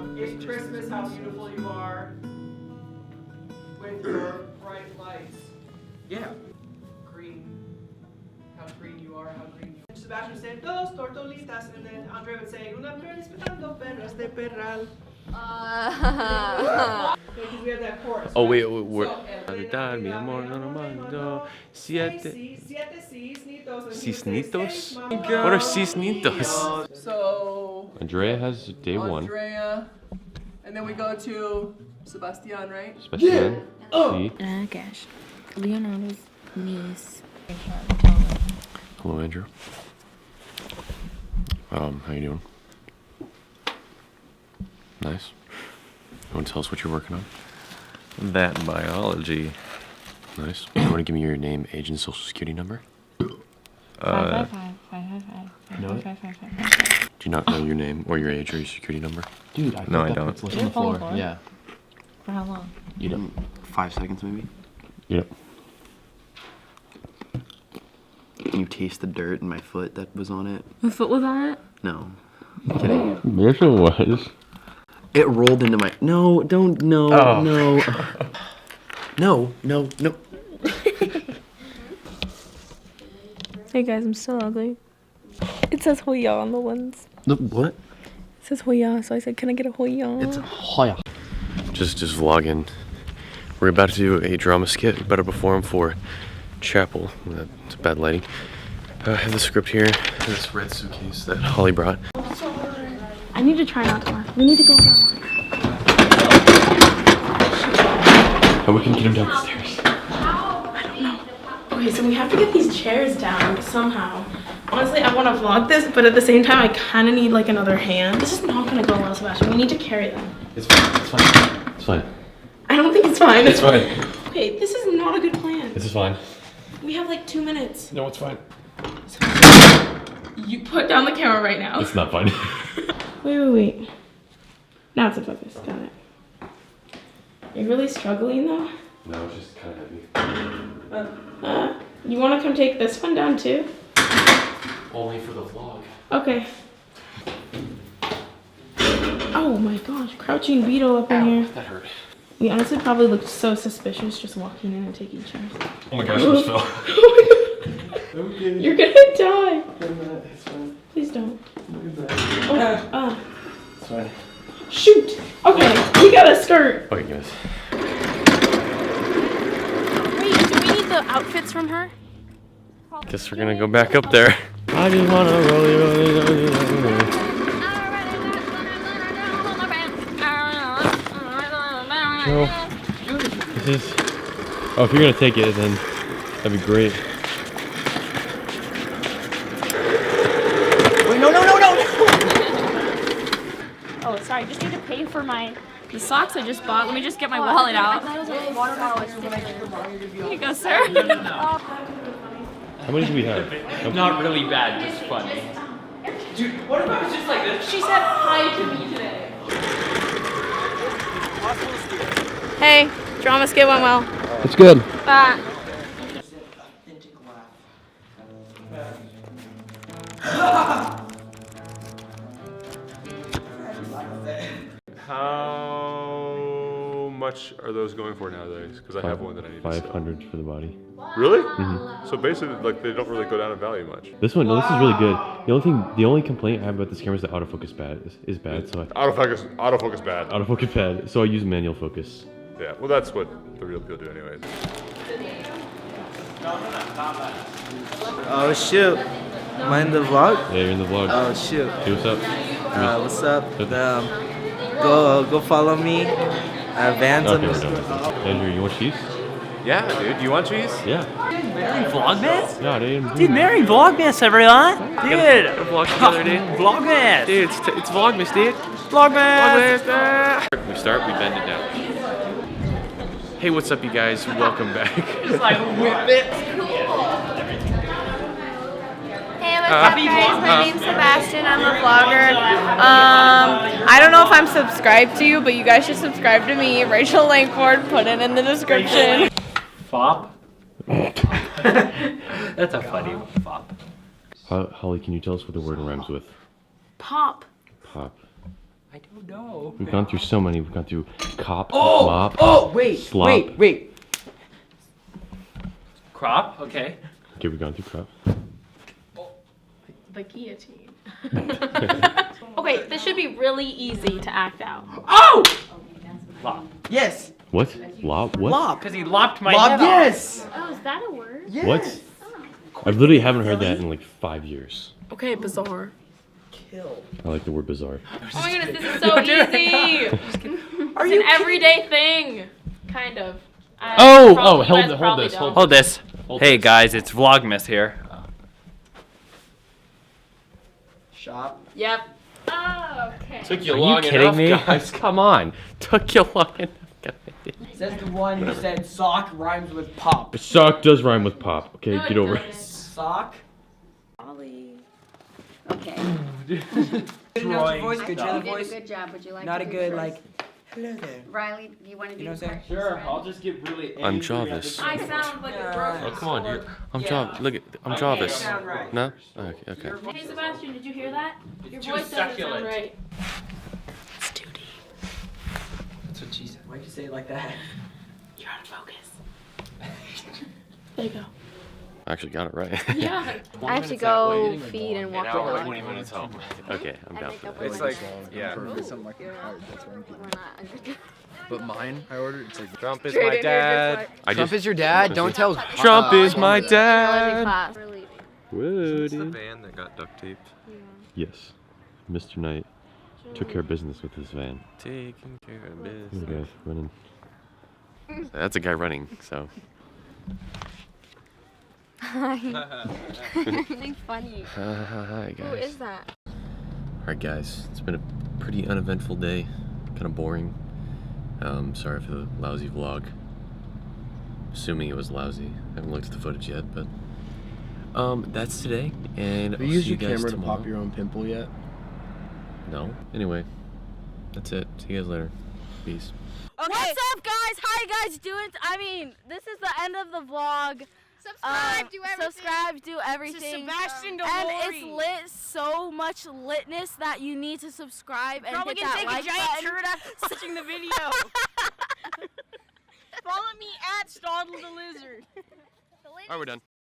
In Christmas, how beautiful you are with your bright lights. Yeah. Green. How green you are, how green you are. Sebastian would say, dos tortolitas, and then Andre would say, una flor esperando perros de perral. Because we have that chorus. Oh, wait, right? we're. Cisnitos? What are cisnitos? So, Andrea has day one. Andrea, and then we go to Sebastian, right? Sebastian. See? Gosh. Leonardo's niece. Hello, Andrew. How you doing? Nice. You want to tell us what you're working on? That biology. Nice. You want to give me your name, age, and social security number? 555. Do you not know your name or your age or your security number? Dude, no, I don't. It's on the floor. Yeah. For how long? You don't. 5 seconds maybe. Yep. Can you taste the dirt in my foot that was on it? My foot was on it? No. I'm kidding. Yes, it was. It rolled into my. No, don't. No, Oh. no. No, no, no. Hey guys, I'm still ugly. It says Hoya on the ones. The what? It says Hoya, so I said, can I get a Hoya? It's Hoya. Just vlogging. We're about to do a drama skit. We better perform for chapel. That's bad lighting. I have the script here. This red suitcase that Holly brought. I need to try not to laugh. We need to go for a walk. And we can get him down the stairs. I don't know. Okay, so we have to get these chairs down somehow. Honestly, I want to vlog this, but at the same time, I kind of need like another hand. This is not going to go well, Sebastian. We need to carry them. It's fine. It's fine. It's fine. I don't think it's fine. It's fine. Okay, this is not a good plan. This is fine. We have like 2 minutes. No, it's fine. You put down the camera right now. It's not fine. Wait. Now it's in focus. Got it. You're really struggling though? No, it's just kind of heavy. You want to come take this one down too? Only for the vlog. Okay. Oh my gosh, crouching beetle up in here. That hurt. We honestly probably looked so suspicious just walking in and taking chairs. Oh my gosh, I just fell. Okay. You're gonna die. It's fine. Please don't. It's fine. Shoot. Okay, we got a skirt. Okay, guys. Wait, do we need the outfits from her? Guess we're gonna go back up there. I just wanna roll. So, this is. Oh, if you're gonna take it, then that'd be great. Wait, no! Oh, sorry. Just need to pay for the socks I just bought. Let me just get my wallet out. Here you go, sir. How many do we have? Not really bad, just funny. Dude, what if I was just like this? She said hi to me today. Hey, drama skit went well. It's good. How much are those going for nowadays? Because I have one that I need to sell. 500 for the body. Really? So basically, like, they don't really go down in value much. This one, no, this is really good. The only complaint I have about this camera is the autofocus is bad. So Autofocus bad. autofocus bad. So I use manual focus. Yeah, well, that's what the real people do anyways. Oh shoot. Am I in the vlog? Yeah, you're in the vlog. Oh shoot. Hey, what's up? What's up? Go follow me. Vans Okay, on we're done. Andrew, you want cheese? Yeah, dude, do you want cheese? Yeah. Vlogmas? Yeah, dude. Dude, Merry Vlogmas, everyone! Dude! Vlog together, dude. Vlogmas! Dude, it's Vlogmas, dude. Vlogmas! We start, we bend it down. Hey, what's up, you guys? Welcome back. It's like, whip it! Hey, what's up guys? My name's Sebastian. I'm a vlogger. I don't know if I'm subscribed to you, but you guys should subscribe to me. Rachel Langford, put it in the description. Fop? That's a funny fop. Holly, can you tell us what the word rhymes with? Pop. Pop. I don't know. We've gone through so many. We've gone through cop, Oh! mop, Oh, wait, slop. wait. Crop, okay. Okay, we've gone through crop. The guillotine. Okay, this should be really easy to act out. Oh! Lop. Yes. What? Lop? What? Lop. Because he lopped my head off. Yes. Oh, is that a word? Yes. What? I literally haven't heard that in like 5 years. Okay, bizarre. Kill. I like the word bizarre. Oh my goodness, this is so easy. Are It's you an everyday thing, kind of. Oh, Probably- hold you guys it, hold probably this, don't. hold Hold this. Hold Hey this. guys, it's Vlogmas here. Shop. Yep. Oh, okay. Took you Are you long kidding enough, me? guys. Come on. Took you long enough, guys. Says the one who said sock rhymes with pop. Sock does rhyme with pop. Okay, No, get it over it. doesn't. Sock. Ollie. Okay. Good enough to voice, good You Jenna did a voice. good job. Would you like Not to a do good first? like. Hello there. Riley, do you want to do You know the what I'm saying? first? Sure, I'll just get really angry. I'm Jarvis. I sound like a broken Oh, come on, dude. I'm Yeah. Jarvis. Look at, I'm Okay, Jarvis. sound right. No? Okay, okay. Hey Sebastian, did you hear that? Your too voice doesn't succulent. sound right. It's too deep. That's what she said. Why'd you say it like that? You're out of focus. There you go. I actually got it right. Yeah. I have to go feed and walk the dog. Okay, I'm down for that. It's like, yeah. something like hard. That's what I'm But mine, I ordered. It's like Trump is Straight my in here, dad. just I Trump just, is your dad. Don't tell. Trump is my Biology dad. class. We're leaving. Woody. van that got duct taped. Yes. Mr. Knight took care of business with his van. Taking care of Here, business. guys, running. That's a guy running, so. Something funny. Hi, guys. Who is that? Alright, guys. It's been a pretty uneventful day. Kind of boring. Sorry for the lousy vlog. Assuming it was lousy. I haven't looked at the footage yet, but that's today, and Have you I'll used see your you guys camera to tomorrow. pop your own pimple yet? No. Anyway, that's it. See you guys later. Peace. What's up, guys? How you guys doing? I mean, this is the end of the vlog. Subscribe, do everything. Sebastian And it's lit, so much litness that you need to subscribe and Probably hit gonna that take like a giant button. turd after watching the video. Follow me at Stoddle the Lizard. Alright, we're done.